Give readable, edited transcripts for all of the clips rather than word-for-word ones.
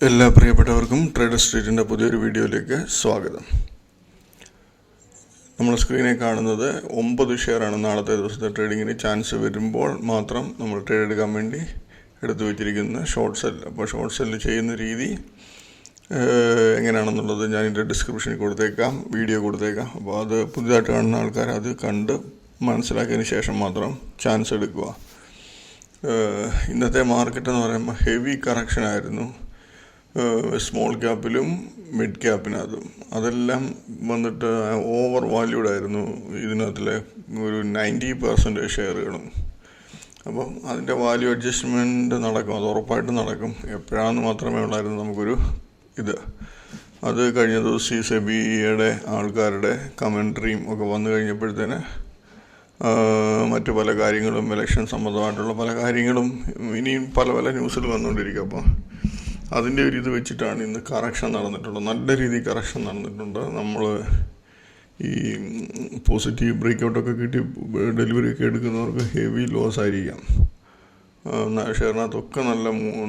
എല്ലാ പ്രിയപ്പെട്ടവർക്കും ട്രേഡർ സ്ട്രീറ്റിൻ്റെ പുതിയൊരു വീഡിയോയിലേക്ക് സ്വാഗതം. നമ്മൾ സ്ക്രീനിൽ കാണുന്നത് 9 ഷെയറാണ് നാളത്തെ ദിവസത്തെ ട്രേഡിങ്ങിന് ചാൻസ് വരുമ്പോൾ മാത്രം നമ്മൾ ട്രേഡ് എടുക്കാൻ വേണ്ടി എടുത്തു വെച്ചിരിക്കുന്ന ഷോർട്ട് സെൽ. അപ്പോൾ ഷോർട്ട് സെല്ല് ചെയ്യുന്ന രീതി എങ്ങനെയാണെന്നുള്ളത് ഞാൻ ഇതിൻ്റെ ഡിസ്ക്രിപ്ഷനിൽ കൊടുത്തേക്കാം, വീഡിയോ കൊടുത്തേക്കാം. അപ്പോൾ അത് പുതിയതായിട്ട് കാണുന്ന ആൾക്കാർ അത് കണ്ട് മനസ്സിലാക്കിയതിന് ശേഷം മാത്രം ചാൻസ് എടുക്കുക. ഇന്നത്തെ മാർക്കറ്റ് എന്ന് പറയുമ്പോൾ ഹെവി കറക്ഷൻ ആയിരുന്നു. സ്മോൾ ക്യാപ്പിലും മിഡ് ക്യാപ്പിനകത്തും അതെല്ലാം വന്നിട്ട് ഓവർ വാല്യൂഡ് ആയിരുന്നു ഇതിനകത്തിലെ ഒരു 90% ഷെയറുകളും. അപ്പം അതിൻ്റെ വാല്യൂ അഡ്ജസ്റ്റ്മെൻറ്റ് നടക്കും, അത് ഉറപ്പായിട്ടും നടക്കും. എപ്പോഴാണെന്ന് മാത്രമേ ഉള്ളായിരുന്നു നമുക്കൊരു ഇത്. അത് കഴിഞ്ഞ ദിവസം ഈ സെബിയുടെ ആൾക്കാരുടെ കമൻട്രിയും ഒക്കെ വന്നു കഴിഞ്ഞപ്പോഴത്തേന് മറ്റു പല കാര്യങ്ങളും ഇലക്ഷൻ സംബന്ധമായിട്ടുള്ള പല കാര്യങ്ങളും ഇനിയും പല പല ന്യൂസിൽ വന്നുകൊണ്ടിരിക്കും. അപ്പോൾ അതിൻ്റെ ഒരു ഇത് വെച്ചിട്ടാണ് ഇന്ന് കറക്ഷൻ നടന്നിട്ടുള്ളത്. നല്ല രീതിയിൽ കറക്ഷൻ നടന്നിട്ടുണ്ട്. നമ്മൾ ഈ പോസിറ്റീവ് ബ്രേക്കൗട്ടൊക്കെ കിട്ടി ഡെലിവറി ഒക്കെ എടുക്കുന്നവർക്ക് ഹെവി ലോസ് ആയിരിക്കാം. ഷെയറിനകത്തൊക്കെ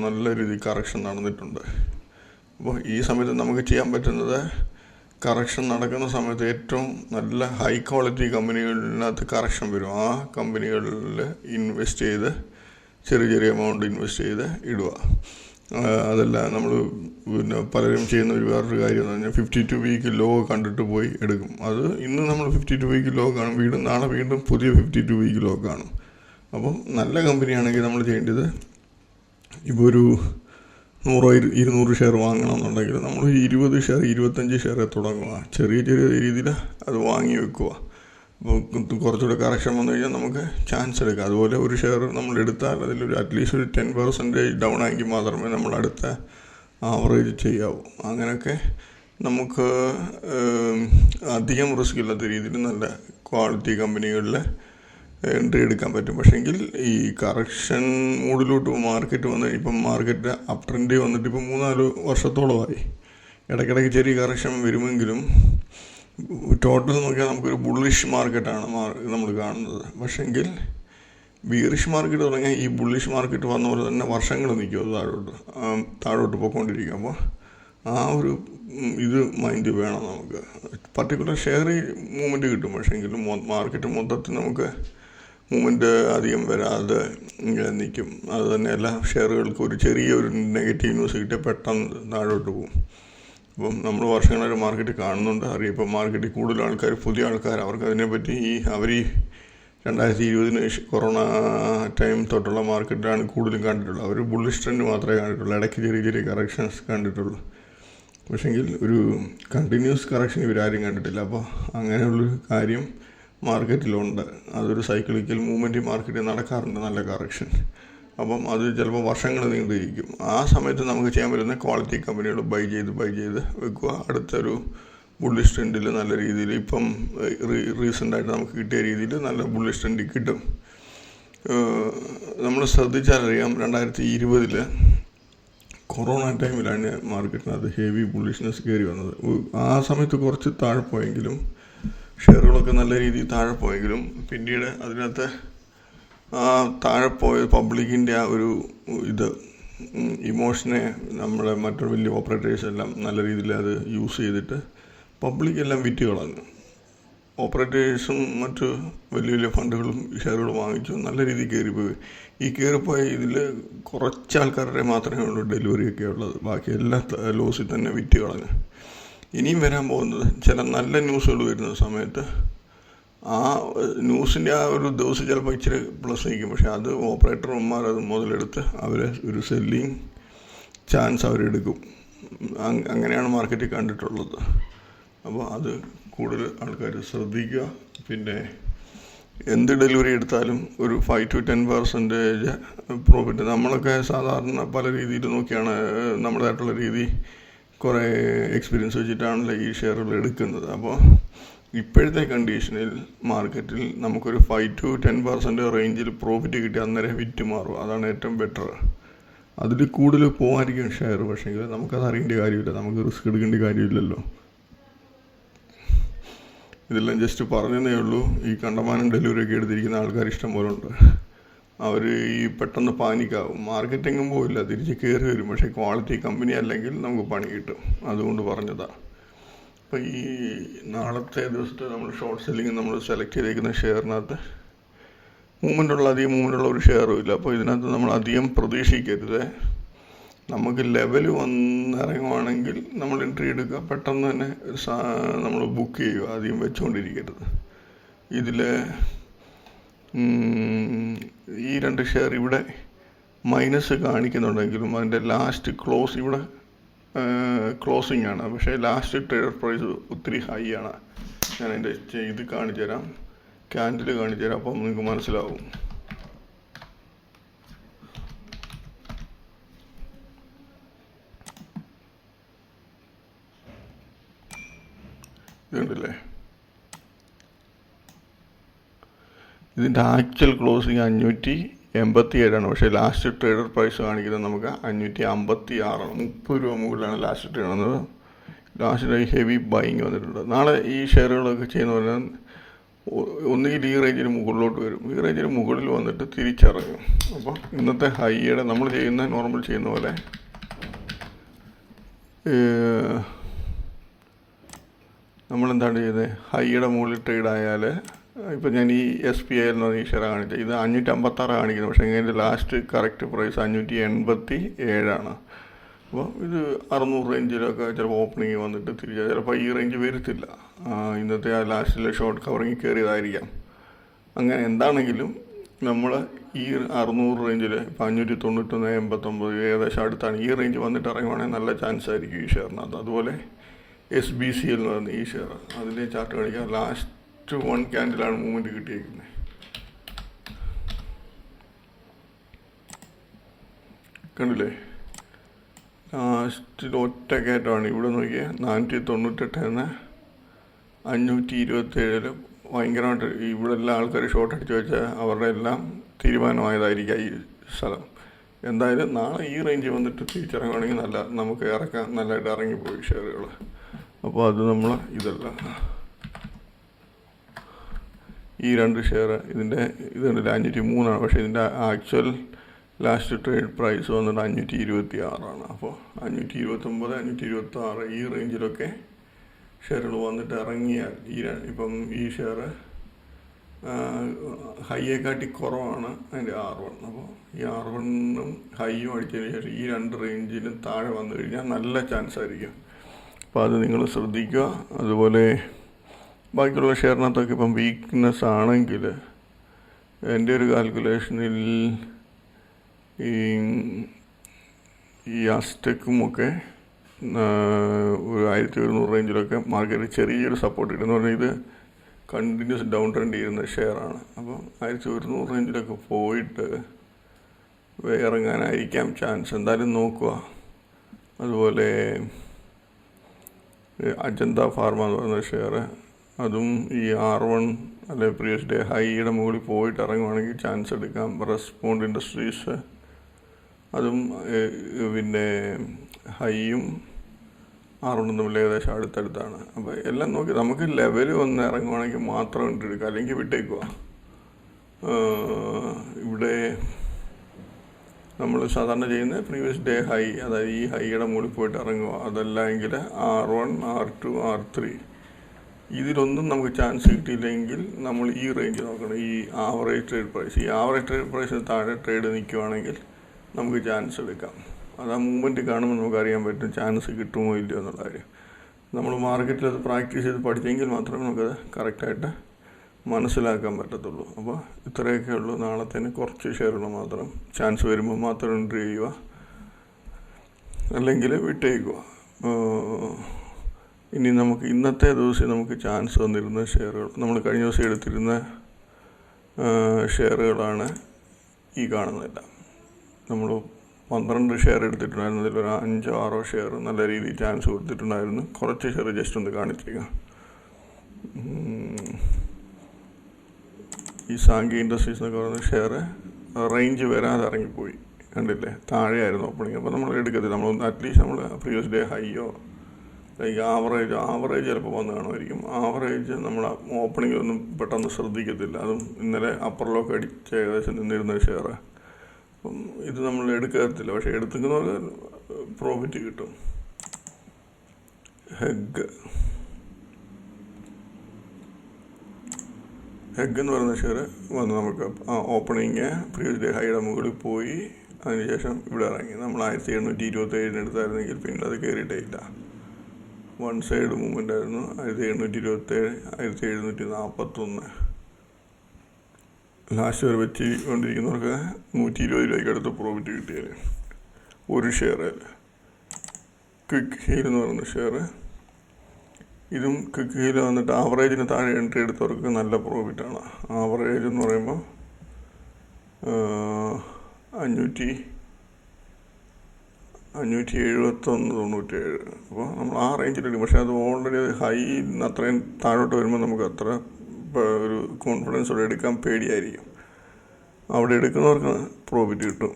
നല്ല രീതിയിൽ കറക്ഷൻ നടന്നിട്ടുണ്ട്. അപ്പോൾ ഈ സമയത്ത് നമുക്ക് ചെയ്യാൻ പറ്റുന്നത്, കറക്ഷൻ നടക്കുന്ന സമയത്ത് ഏറ്റവും നല്ല ഹൈ ക്വാളിറ്റി കമ്പനികളിനകത്ത് കറക്ഷൻ വരും. ആ കമ്പനികളിൽ ഇൻവെസ്റ്റ് ചെയ്ത് ചെറിയ എമൗണ്ട് ഇൻവെസ്റ്റ് ചെയ്ത് ഇടുക. അതല്ല നമ്മൾ പലരും ചെയ്യുന്ന വേറൊരു കാര്യം എന്ന് പറഞ്ഞാൽ 52 വീക്ക് ലോ കണ്ടിട്ട് പോയി എടുക്കും. അത് ഇന്ന് നമ്മൾ 52 വീക്ക് ലോ കാണും, നാളെ വീണ്ടും പുതിയ 52 വീക്ക് ലോ കാണും. അപ്പം നല്ല കമ്പനിയാണെങ്കിൽ നമ്മൾ ചെയ്യേണ്ടത്, ഇപ്പോൾ ഒരു 100-200 ഷെയർ വാങ്ങണമെന്നുണ്ടെങ്കിൽ നമ്മൾ 20 ഷെയർ 25 ഷെയർ തുടങ്ങുക. ചെറിയ രീതിയിൽ അത് വാങ്ങി വെക്കുക. അപ്പോൾ കുറച്ചുകൂടെ കറക്ഷൻ വന്നു കഴിഞ്ഞാൽ നമുക്ക് ചാൻസ് എടുക്കാം. അതുപോലെ ഒരു ഷെയർ നമ്മൾ എടുത്താൽ അതിലൊരു അറ്റ്ലീസ്റ്റ് ഒരു 10% ഡൗൺ ആക്കി മാത്രമേ നമ്മൾ അടുത്ത ആവറേജ് ചെയ്യാവൂ. അങ്ങനെയൊക്കെ നമുക്ക് അധികം റിസ്ക് ഇല്ലാത്ത രീതിയിൽ നല്ല ക്വാളിറ്റി കമ്പനികളിൽ എൻട്രി എടുക്കാൻ പറ്റും. പക്ഷേങ്കിൽ ഈ കറക്ഷൻ മൂഡിലോട്ട് മാർക്കറ്റ് വന്ന് ഇപ്പം മാർക്കറ്റ് അപ് ട്രെൻഡ് വന്നിട്ട് ഇപ്പം 3-4 വർഷത്തോളമായി. ഇടയ്ക്കിടയ്ക്ക് ചെറിയ കറക്ഷൻ വരുമെങ്കിലും ടോട്ടൽ നോക്കിയാൽ നമുക്കൊരു ബുള്ളിഷ് മാർക്കറ്റാണ് നമ്മൾ കാണുന്നത്. പക്ഷെങ്കിൽ ബീറിഷ് മാർക്കറ്റ് തുടങ്ങിയാൽ ഈ ബുള്ളിഷ് മാർക്കറ്റ് വന്ന പോലെ തന്നെ വർഷങ്ങൾ നിൽക്കും താഴോട്ട് പോയിക്കൊണ്ടിരിക്കും. അപ്പോൾ ആ ഒരു ഇത് മൈൻഡ് വേണം നമുക്ക്. പർട്ടിക്കുലർ ഷെയർ മൂവ്മെൻറ്റ് കിട്ടും, പക്ഷേങ്കിലും മാർക്കറ്റ് മൊത്തത്തിൽ നമുക്ക് മൂവ്മെൻറ്റ് അധികം വരാതെ നിൽക്കും. അത് തന്നെ എല്ലാ ഷെയറുകൾക്കും ഒരു ചെറിയൊരു നെഗറ്റീവ് ന്യൂസ് കിട്ടിയാൽ പെട്ടെന്ന് താഴോട്ട് പോകും. അപ്പം നമ്മൾ വർഷങ്ങളൊരു മാർക്കറ്റ് കാണുന്നുണ്ട്, അറിയാം. ഇപ്പം മാർക്കറ്റിൽ കൂടുതൽ ആൾക്കാർ, പുതിയ ആൾക്കാർ, അവർക്ക് അതിനെപ്പറ്റി അവർ 2020 കൊറോണ ടൈം തൊട്ടുള്ള മാർക്കറ്റാണ് കൂടുതലും കണ്ടിട്ടുള്ളത്. അവർ ബുള്ളിഷ് ട്രെൻഡ് മാത്രമേ കണ്ടിട്ടുള്ളൂ, ഇടയ്ക്ക് ചെറിയ കറക്ഷൻസ് കണ്ടിട്ടുള്ളൂ. പക്ഷെങ്കിൽ ഒരു കണ്ടിന്യൂസ് കറക്ഷൻ ഇവരാരും കണ്ടിട്ടില്ല. അപ്പോൾ അങ്ങനെയുള്ളൊരു കാര്യം മാർക്കറ്റിലുണ്ട്. അതൊരു സൈക്ലിക്കൽ മൂവ്മെൻറ്റ് മാർക്കറ്റിൽ നടക്കാറുണ്ട്, നല്ല കറക്ഷൻ. അപ്പം അത് ചിലപ്പോൾ വർഷങ്ങൾ നീണ്ടിരിക്കും. ആ സമയത്ത് നമുക്ക് ചെയ്യാൻ പറ്റുന്ന ക്വാളിറ്റി കമ്പനികൾ ബൈ ചെയ്ത് വെക്കുക. അടുത്തൊരു ബുള്ളിഷ് ട്രെൻഡിൽ നല്ല രീതിയിൽ ഇപ്പം റീസെൻ്റായിട്ട് നമുക്ക് കിട്ടിയ രീതിയിൽ നല്ല ബുള്ളിഷ് ട്രെൻഡിൽ കിട്ടും. നമ്മൾ ശ്രദ്ധിച്ചാലറിയാം, 2020 കൊറോണ ടൈമിലാണ് മാർക്കറ്റിനകത്ത് ഹെവി ബുള്ളിഷ്നെസ് കയറി വന്നത്. ആ സമയത്ത് കുറച്ച് താഴെ പോയെങ്കിലും, ഷെയറുകളൊക്കെ നല്ല രീതിയിൽ താഴെ പോയെങ്കിലും, പിന്നീട് അതിനകത്ത് താഴെ പോയ പബ്ലിക്കിൻ്റെ ആ ഒരു ഇത് ഇമോഷനെ നമ്മളെ മറ്റൊരു വലിയ ഓപ്പറേറ്റേഴ്സ് എല്ലാം നല്ല രീതിയിൽ അത് യൂസ് ചെയ്തിട്ട് പബ്ലിക്കെല്ലാം വിറ്റ് കളഞ്ഞു. ഓപ്പറേറ്റേഴ്സും മറ്റ് വലിയ ഫണ്ടുകളും ഷെയറുകളും വാങ്ങിച്ചു, നല്ല രീതിയിൽ കയറിപ്പോയി. ഈ കയറിപ്പോയ ഇതിൽ കുറച്ച് ആൾക്കാരുടെ മാത്രമേ ഉള്ളൂ ഡെലിവറിയൊക്കെ ഉള്ളത്, ബാക്കി എല്ലാ ലോസിൽ തന്നെ വിറ്റ് കളഞ്ഞു. ഇനിയും വരാൻ പോകുന്നത് ചില നല്ല ന്യൂസുകൾ വരുന്ന സമയത്ത് ആ ന്യൂസിൻ്റെ ആ ഒരു ദിവസം ചിലപ്പോൾ ഇച്ചിരി പ്ലസ് നിൽക്കും, പക്ഷെ അത് ഓപ്പറേറ്റർമാർ അത് മുതലെടുത്ത് അവരെ ഒരു സെല്ലിങ് ചാൻസ് അവരെടുക്കും. അങ്ങനെയാണ് മാർക്കറ്റിൽ കണ്ടിട്ടുള്ളത്. അപ്പോൾ അത് കൂടുതൽ ആൾക്കാർ ശ്രദ്ധിക്കുക. പിന്നെ എന്ത് ഡെലിവറി എടുത്താലും ഒരു 5-10% പ്രോഫിറ്റ്. നമ്മളൊക്കെ സാധാരണ പല രീതിയിൽ നോക്കിയാണ്, നമ്മുടേതായിട്ടുള്ള രീതി കുറേ എക്സ്പീരിയൻസ് വെച്ചിട്ടാണല്ലോ ഈ ഷെയറുകൾ എടുക്കുന്നത്. അപ്പോൾ ഇപ്പോഴത്തെ കണ്ടീഷനിൽ മാർക്കറ്റിൽ നമുക്കൊരു 5-10% റേഞ്ചിൽ പ്രോഫിറ്റ് കിട്ടി അന്നേരം വിറ്റ് മാറും. അതാണ് ഏറ്റവും ബെറ്റർ. അതിൽ കൂടുതൽ പോകാതിരിക്കും ഷെയർ. പക്ഷേങ്കിൽ നമുക്കത് അറിയേണ്ട കാര്യമില്ല, നമുക്ക് റിസ്ക് എടുക്കേണ്ട കാര്യമില്ലല്ലോ. ഇതെല്ലാം ജസ്റ്റ് പറഞ്ഞതേ ഉള്ളൂ. ഈ കണ്ടമാനം ഡെലിവറി ഒക്കെ എടുത്തിരിക്കുന്ന ആൾക്കാർ ഇഷ്ടം പോലെ ഉണ്ട്. അവർ ഈ പെട്ടെന്ന് പാനിക്കാവും. മാർക്കറ്റിങ്ങും പോയില്ല, തിരിച്ച് കയറി വരും. പക്ഷേ ക്വാളിറ്റി കമ്പനി അല്ലെങ്കിൽ നമുക്ക് പണി കിട്ടും. അതുകൊണ്ട് പറഞ്ഞതാണ്. അപ്പോൾ ഈ നാളത്തെ ദിവസത്തെ നമ്മൾ ഷോർട്ട് സെല്ലിങ് നമ്മൾ സെലക്ട് ചെയ്തേക്കുന്ന ഷെയറിനകത്ത് അധികം മൂവ്മെൻ്റുള്ള ഒരു ഷെയറും ഇല്ല. അപ്പോൾ ഇതിനകത്ത് നമ്മൾ അധികം പ്രതീക്ഷിക്കരുത്. നമുക്ക് ലെവൽ വന്നിറങ്ങുവാണെങ്കിൽ നമ്മൾ എൻട്രി എടുക്കുക, പെട്ടെന്ന് തന്നെ നമ്മൾ ബുക്ക് ചെയ്യുക, അധികം വെച്ചുകൊണ്ടിരിക്കരുത്. ഇതിൽ ഈ 2 ഷെയർ ഇവിടെ മൈനസ് കാണിക്കുന്നുണ്ടെങ്കിലും അതിൻ്റെ ലാസ്റ്റ് ക്ലോസ് ഇവിടെ ക്ലോസിംഗ് ആണ്. പക്ഷേ ലാസ്റ്റ് ട്രേഡർ പ്രൈസ് ഒത്തിരി ഹൈ ആണ്. ഞാൻ അതിൻ്റെ ഇത് കാണിച്ചു തരാം, ക്യാൻഡിൽ കാണിച്ചു തരാം, അപ്പം നിങ്ങൾക്ക് മനസ്സിലാവും. ഇതുണ്ടല്ലേ, ഇതിൻ്റെ ആക്ച്വൽ ക്ലോസിങ് 587 പക്ഷേ ലാസ്റ്റ് ട്രേഡർ പ്രൈസ് കാണിക്കുന്നത് നമുക്ക് 556. 30 രൂപ മുകളിലാണ് ലാസ്റ്റ് ട്രേഡ് വന്നത്. ലാസ്റ്റ് ഹെവി ബൈങ് വന്നിട്ടുണ്ട്. നാളെ ഈ ഷെയറുകളൊക്കെ ചെയ്യുന്ന പറഞ്ഞാൽ ഒന്നുകിൽ ഈ റേഞ്ചിന് മുകളിലോട്ട് വരും, ഈ റേഞ്ചിന് മുകളിൽ വന്നിട്ട് തിരിച്ചിറങ്ങും. അപ്പോൾ ഇന്നത്തെ ഹൈയുടെ നമ്മൾ നോർമൽ ചെയ്യുന്ന പോലെ നമ്മളെന്താണ് ചെയ്തത്, ഹൈയുടെ മുകളിൽ ട്രേഡ് ആയാൽ ഇപ്പോൾ ഞാൻ ഈ SBI എന്ന് പറഞ്ഞ ഈ ഷെയർ കാണിച്ചത്, ഇത് 556 കാണിക്കുന്നത്. പക്ഷേ ഇതിൻ്റെ ലാസ്റ്റ് കറക്റ്റ് പ്രൈസ് 587. അപ്പോൾ ഇത് 600 റേഞ്ചിലൊക്കെ ചിലപ്പോൾ ഓപ്പണിങ് വന്നിട്ട് തിരിച്ചാൽ ചിലപ്പോൾ ഈ റേഞ്ച് വരത്തില്ല. ഇന്നത്തെ ആ ലാസ്റ്റിലെ ഷോർട്ട് കവറിങ് കയറിയതായിരിക്കാം. അങ്ങനെ എന്താണെങ്കിലും നമ്മൾ ഈ 600 റേഞ്ചിൽ ഇപ്പോൾ 591, 89 ഏകദേശം അടുത്താണ്. ഈ റേഞ്ച് വന്നിട്ട് ഇറങ്ങുവാണെങ്കിൽ നല്ല ചാൻസ് ആയിരിക്കും ഈ ഷെയറിനകത്ത്. അതുപോലെ SBCL എന്ന് പറഞ്ഞ ഈ ഷെയർ, അതിൻ്റെ ചാർട്ട് കാണിക്കാം. ലാസ്റ്റ് 1 ക്യാൻഡിലാണ് മൂവ്മെൻറ്റ് കിട്ടിയിരിക്കുന്നത്. കണ്ടില്ലേ, ലാസ്റ്റിൽ ഒറ്റ കയറ്റമാണ്. ഇവിടെ നോക്കിയാൽ 498 527 ഭയങ്കരമായിട്ട് ഇവിടെ എല്ലാ ആൾക്കാർ ഷോർട്ട് അടിച്ച് വെച്ചാൽ അവരുടെ എല്ലാം തീരുമാനമായതായിരിക്കാം ഈ സ്ഥലം. എന്തായാലും നാളെ ഈ റേഞ്ച് വന്നിട്ട് തിരിച്ചിറങ്ങുകയാണെങ്കിൽ നമുക്ക് ഇറക്കാം, നല്ലതായിട്ട് ഇറങ്ങിപ്പോയി ഷെയറുകൾ. അപ്പോൾ അത് നമ്മൾ ഇതല്ല, ഈ 2 ഷെയർ ഇതിൻ്റെ ഇതുണ്ട് 503 പക്ഷേ ഇതിൻ്റെ ആക്ച്വൽ ലാസ്റ്റ് ട്രേഡ് പ്രൈസ് വന്നിട്ട് 526. അപ്പോൾ 529, 526 ഈ റേഞ്ചിലൊക്കെ ഷെയറുകൾ വന്നിട്ട് ഇറങ്ങിയാൽ ഇപ്പം ഈ ഷെയർ ഹൈയെക്കാട്ടി കുറവാണ് അതിൻ്റെ R1. അപ്പോൾ ഈ R1ഉം ഹൈയും അടിച്ചതിന് ശേഷം ഈ 2 റേഞ്ചിലും താഴെ വന്നു കഴിഞ്ഞാൽ നല്ല ചാൻസ് ആയിരിക്കും. അപ്പോൾ അത് നിങ്ങൾ ശ്രദ്ധിക്കുക. അതുപോലെ ബാക്കിയുള്ള ഷെയറിനകത്തൊക്കെ ഇപ്പം വീക്ക്നെസ് ആണെങ്കിൽ എൻ്റെ ഒരു കാൽക്കുലേഷനിൽ ഈ അസ്റ്റക്കുമൊക്കെ ഒരു 1100 റേഞ്ചിലൊക്കെ മാർക്കറ്റ് ചെറിയൊരു സപ്പോർട്ട് കിട്ടുമെന്ന് പറഞ്ഞാൽ ഇത് കണ്ടിന്യൂസ് ഡൗൺ ട്രെൻഡ് ചെയ്യുന്ന ഷെയറാണ്. അപ്പോൾ 1100 റേഞ്ചിലൊക്കെ പോയിട്ട് ഇറങ്ങാനായിരിക്കാം ചാൻസ്. എന്തായാലും നോക്കുക. അതുപോലെ അജന്ത ഫാർമ എന്ന് പറയുന്ന ഷെയർ, അതും ഈ R1 അല്ലെ പ്രീവിയസ് ഡേ ഹൈയുടെ മുകളിൽ പോയിട്ട് ഇറങ്ങുവാണെങ്കിൽ ചാൻസ് എടുക്കാം. റെസ്പോണ്ട് ഇൻഡസ്ട്രീസ്, അതും പിന്നെ ഹൈയും R1 തമ്മിൽ ഏകദേശം അടുത്തടുത്താണ്. അപ്പോൾ എല്ലാം നോക്കി നമുക്ക് ലെവൽ ഒന്ന് ഇറങ്ങുവാണെങ്കിൽ മാത്രം ഇട്ടെടുക്കുക, അല്ലെങ്കിൽ വിട്ടേക്കുക. ഇവിടെ നമ്മൾ സാധാരണ ചെയ്യുന്ന പ്രീവിയസ് ഡേ ഹൈ, അതായത് ഈ ഹൈയുടെ മുകളിൽ പോയിട്ട് ഇറങ്ങുക. അതല്ല എങ്കിൽ R1, R2, R3 ഇതിലൊന്നും നമുക്ക് ചാൻസ് കിട്ടിയില്ലെങ്കിൽ നമ്മൾ ഈ റേഞ്ച് നോക്കണം, ഈ ആവറേജ് ട്രേഡ് പ്രൈസ്. ഈ ആവറേജ് ട്രേഡ് പ്രൈസിന് താഴെ ട്രേഡ് നിൽക്കുവാണെങ്കിൽ നമുക്ക് ചാൻസ് എടുക്കാം. അത് ആ മൂവ്മെൻറ്റ് കാണുമ്പോൾ നമുക്കറിയാൻ പറ്റും ചാൻസ് കിട്ടുമോ ഇല്ലയോ എന്നുള്ള കാര്യം. നമ്മൾ മാർക്കറ്റിൽ അത് പ്രാക്ടീസ് ചെയ്ത് പഠിച്ചെങ്കിൽ മാത്രമേ നമുക്കത് കറക്റ്റായിട്ട് മനസ്സിലാക്കാൻ പറ്റത്തുള്ളൂ. അപ്പോൾ ഇത്രയൊക്കെ ഉള്ളൂ. നാളത്തേന് കുറച്ച് ഷെയറുകൾ മാത്രം ചാൻസ് വരുമ്പോൾ മാത്രം എൻട്രി ചെയ്യുക, അല്ലെങ്കിൽ വിട്ടേക്കുക. ഇനി നമുക്ക് ഇന്നത്തെ ദിവസം നമുക്ക് ചാൻസ് വന്നിരുന്ന ഷെയറുകൾ, നമ്മൾ കഴിഞ്ഞ ദിവസം എടുത്തിരുന്ന ഷെയറുകളാണ് ഈ കാണുന്നതെല്ലാം. നമ്മൾ 12 ഷെയർ എടുത്തിട്ടുണ്ടായിരുന്നു. അതിലൊരു 5-6 ഷെയർ നല്ല രീതിയിൽ ചാൻസ് കൊടുത്തിട്ടുണ്ടായിരുന്നു. കുറച്ച് ഷെയർ ജസ്റ്റ് ഒന്ന് കാണിച്ചേക്കാം. ഈ സാങ്കി ഇൻഡസ്ട്രീസ് എന്നൊക്കെ പറയുന്ന ഷെയർ റേഞ്ച് വരാതെ ഇറങ്ങിപ്പോയി, കണ്ടില്ലേ, താഴെയായിരുന്നു ഓപ്പണിങ്. അപ്പോൾ നമ്മൾ എടുക്കത്തില്ല. നമ്മൾ അറ്റ്ലീസ്റ്റ് നമ്മൾ പ്രീവിയസ് ഡേ ഹൈയോ ലൈക്ക് ആവറേജ് ചിലപ്പോൾ വന്ന് കാണുമായിരിക്കും. ആവറേജ് നമ്മൾ ഓപ്പണിങ്ങിലൊന്നും പെട്ടെന്ന് ശ്രദ്ധിക്കത്തില്ല. അതും ഇന്നലെ അപ്പർ ലോക്ക് അടിച്ച് ഏകദേശം നിന്നിരുന്ന ഷെയർ. അപ്പം ഇത് നമ്മൾ എടുക്കത്തില്ല, പക്ഷെ എടുക്കുന്നവർക്ക് പ്രോഫിറ്റ് കിട്ടും. ഹെഗ് എന്ന് പറയുന്ന ഷെയർ വന്ന് നമുക്ക് ഓപ്പണിങ് പ്രീവിയസ് ഡേ ഹൈയുടെ മുകളിൽ പോയി അതിനുശേഷം ഇവിടെ ഇറങ്ങി. നമ്മൾ 1727 എടുത്തായിരുന്നെങ്കിൽ പിന്നെ അത് കയറിയിട്ടേ ഇല്ല. വൺ സൈഡ് മൂവ്മെൻ്റ് ആയിരുന്നു. 1727, 1741 ലാസ്റ്റ് വരെ വെച്ച് കൊണ്ടിരിക്കുന്നവർക്ക് 120 രൂപയ്ക്ക് അടുത്ത് പ്രോഫിറ്റ് കിട്ടിയാൽ ഒരു ഷെയറിൽ. ക്വിക്ക് ഹീൽ എന്ന് പറയുന്ന ഷെയർ, ഇതും ക്വിക്ക് ഹീൽ വന്നിട്ട് ആവറേജിന് താഴെ എൻട്രി എടുത്തവർക്ക് നല്ല പ്രോഫിറ്റാണ്. ആവറേജ് എന്ന് പറയുമ്പോൾ 571.97. അപ്പോൾ നമ്മൾ ആ റേഞ്ചിലെടുക്കും. പക്ഷേ അത് ഓൾറെഡി ഹൈന്ന് അത്രയും താഴോട്ട് വരുമ്പോൾ നമുക്ക് അത്ര ഒരു കോൺഫിഡൻസോടെ എടുക്കാൻ പേടിയായിരിക്കും. അവിടെ എടുക്കുന്നവർക്ക് പ്രോഫിറ്റ് കിട്ടും.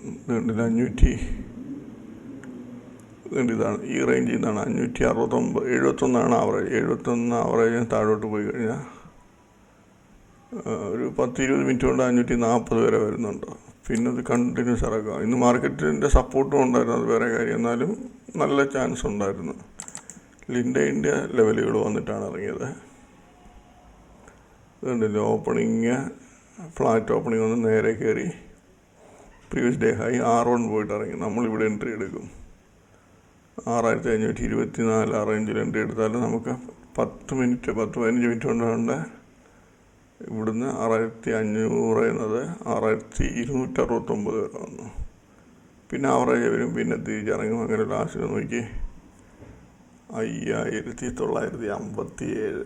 ഇതാണ് ഈ റേഞ്ചിൽ നിന്നാണ് 569, 71 ആവറേജ്. താഴോട്ട് പോയി കഴിഞ്ഞാൽ ഒരു 10-20 മിനിറ്റ് കൊണ്ട് 540 വരെ വരുന്നുണ്ട്. പിന്നെ അത് കണ്ടിന്യൂസ് ഇറക്കുക. ഇന്ന് മാർക്കറ്റിൻ്റെ സപ്പോർട്ടും ഉണ്ടായിരുന്നു, അത് വേറെ കാര്യം. എന്നാലും നല്ല ചാൻസ് ഉണ്ടായിരുന്നു. ലിൻഡ ഇന്ത്യ ലെവലുകൾ വന്നിട്ടാണ് ഇറങ്ങിയത്. അതുകൊണ്ടില്ല ഓപ്പണിങ്, ഫ്ലാറ്റ് ഓപ്പണിങ് വന്ന് നേരെ കയറി പ്രീവിയസ് ഡേ ഹൈ R1 പോയിട്ട് ഇറങ്ങി. നമ്മളിവിടെ എൻട്രി എടുക്കും. 6524 ആ റേഞ്ചിൽ എൻട്രി എടുത്താലും നമുക്ക് 10-15 മിനിറ്റ് കൊണ്ടാണ്ട് ഇവിടുന്ന് 6500 എന്നത് 6269 വരെ വന്നു. പിന്നെ ആവറേജ് വരും, പിന്നെ തിരിച്ചിറങ്ങും. അങ്ങനെ ലാസ്റ്റ് നോക്കി 5957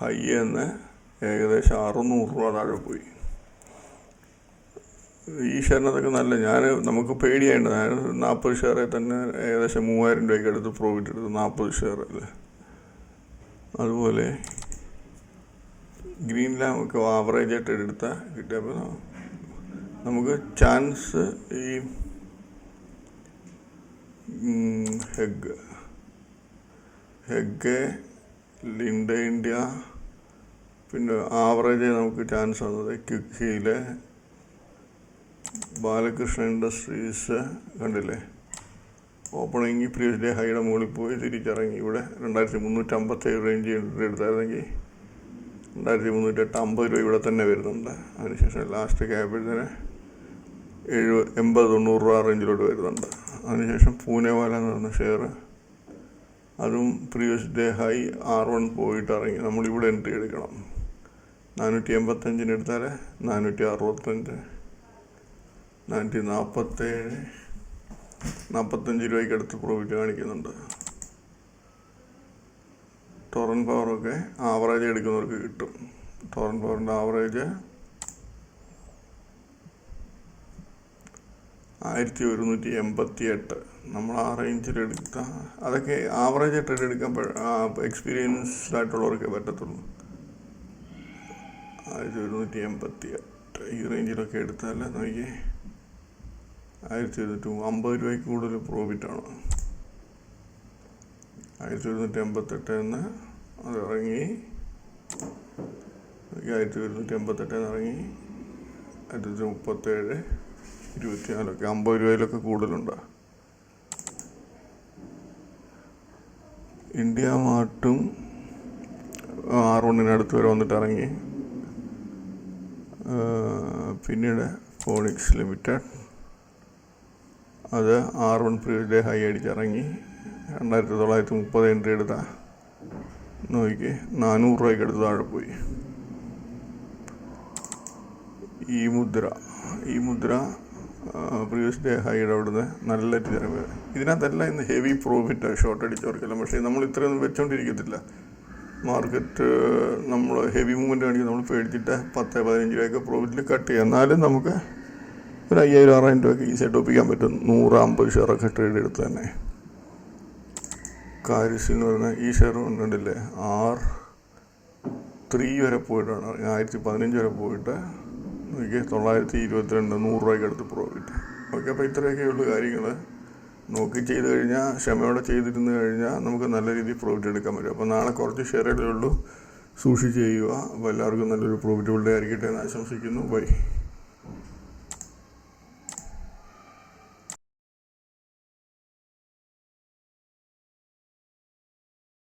ഹൈ എന്ന് ഏകദേശം 600 രൂപ താഴെ പോയി. ഈ ഷെയറിനകത്തൊക്കെ നല്ല നമുക്ക് പേടിയായിട്ട് 40 ഷെയറിൽ തന്നെ ഏകദേശം 3000 രൂപയ്ക്ക് അടുത്ത് പ്രോഫിറ്റ് എടുത്തു 40 ഷെയറിൽ. അതുപോലെ ഗ്രീൻ ലാമ്പൊക്കെ ആവറേജ് ആയിട്ട് എടുത്താൽ കിട്ടിയപ്പോൾ നമുക്ക് ചാൻസ് ഈ ഹെഗ്, ലിൻഡ ഇന്ത്യ, പിന്നെ ആവറേജ് നമുക്ക് ചാൻസ് വന്നത് ക്വിക്ക് ഹീല്, ബാലകൃഷ്ണ ഇൻഡസ്ട്രീസ് കണ്ടില്ലേ. ഓപ്പണിങ് പ്രീവിയസ് ഡേ ഹൈയുടെ മുകളിൽ പോയി തിരിച്ചിറങ്ങി. ഇവിടെ 2357 റേഞ്ച് എടുത്തായിരുന്നെങ്കിൽ 2350 രൂപ ഇവിടെ തന്നെ വരുന്നുണ്ട്. അതിനുശേഷം ലാസ്റ്റ് ആയപ്പോഴത്തേന് 80-90 രൂപ റേഞ്ചിലോട്ട് വരുന്നുണ്ട്. അതിനുശേഷം പൂനെവാല എന്ന് പറഞ്ഞ ഷെയർ, അതും പ്രീവിയസ് ഡേ ഹൈ R1 പോയിട്ട് ഇറങ്ങി. നമ്മളിവിടെ എൻട്രി എടുക്കണം. 485 എടുത്താൽ 465, 447, 45 രൂപയ്ക്ക് അടുത്ത് പ്രോഫിറ്റ് കാണിക്കുന്നുണ്ട്. ടൊറൻ പവറൊക്കെ ആവറേജ് എടുക്കുന്നവർക്ക് കിട്ടും. ടൊറൻ പവറിൻ്റെ ആവറേജ് 1188. നമ്മൾ ആ റേഞ്ചിലെടുത്ത അതൊക്കെ ആവറേജ് ട്രേഡ് എടുക്കാൻ എക്സ്പീരിയൻസ്ഡ് ആയിട്ടുള്ളവർക്കേ പറ്റത്തുള്ളൂ. 1188 ഈ റേഞ്ചിലൊക്കെ എടുത്താൽ നോക്കി 1250 രൂപയ്ക്ക് കൂടുതൽ പ്രോഫിറ്റാണ്. 1288 അത് ഇറങ്ങി, 1288 ഇറങ്ങി 1037, 24 50 രൂപയിലൊക്കെ കൂടുതലുണ്ട്. ഇന്ത്യ മാർട്ടും R1 അടുത്ത് വരെ വന്നിട്ട് ഇറങ്ങി. പിന്നീട് ഫോണിക്സ് ലിമിറ്റഡ്, അത് R1 പ്രീവിയസ് ഡേ ഹൈ അടിച്ചിറങ്ങി 2930 എൻട്രി എടുത്ത നോക്കി 400 രൂപയ്ക്ക് അടുത്ത് താഴെ പോയി. ഈ മുദ്ര പ്രീവിയസ് ഡേ ഹൈയുടെ അവിടുന്ന് നല്ല തിരവ്. ഇതിനകത്തെല്ലാം ഇന്ന് ഹെവി പ്രോഫിറ്റ് ഷോർട്ട് അടിച്ചവർക്കെല്ലാം. പക്ഷേ നമ്മൾ ഇത്രയൊന്നും വെച്ചോണ്ടിരിക്കത്തില്ല. മാർക്കറ്റ് നമ്മൾ ഹെവി മൂവ്മെൻറ്റ് കാണിക്കും, നമ്മൾ പേടിച്ചിട്ട് 10-15 രൂപയൊക്കെ പ്രോഫിറ്റിൽ കട്ട് ചെയ്യുക. എന്നാലും നമുക്ക് ഒരു 5000-6000 രൂപയ്ക്ക് ഈസിയായിട്ട് ഒപ്പിക്കാൻ പറ്റും 150 ഷെയറൊക്കെ ട്രേഡ് എടുത്ത് തന്നെ. കാരിസിൽ എന്ന് പറഞ്ഞാൽ ഈ ഷെയർ ഉണ്ടല്ലേ R3 വരെ പോയിട്ടാണ് 1015 വരെ പോയിട്ട് നോക്കി 922 100 രൂപയ്ക്ക് അടുത്ത് പ്രോഫിറ്റ്. ഓക്കെ, അപ്പോൾ ഇത്രയൊക്കെയുള്ള കാര്യങ്ങൾ നോക്കി ചെയ്ത് കഴിഞ്ഞാൽ, ക്ഷമയോടെ ചെയ്തിരുന്ന് കഴിഞ്ഞാൽ നമുക്ക് നല്ല രീതിയിൽ പ്രോഫിറ്റ് എടുക്കാൻ പറ്റും. അപ്പോൾ നാളെ കുറച്ച് ഷെയറുകളേ ഉള്ളൂ, സൂക്ഷിച്ച് ചെയ്യുക. അപ്പോൾ എല്ലാവർക്കും നല്ലൊരു പ്രോഫിറ്റബിൾ ഡേ ആയിരിക്കട്ടെ എന്ന് ആശംസിക്കുന്നു. ബൈ.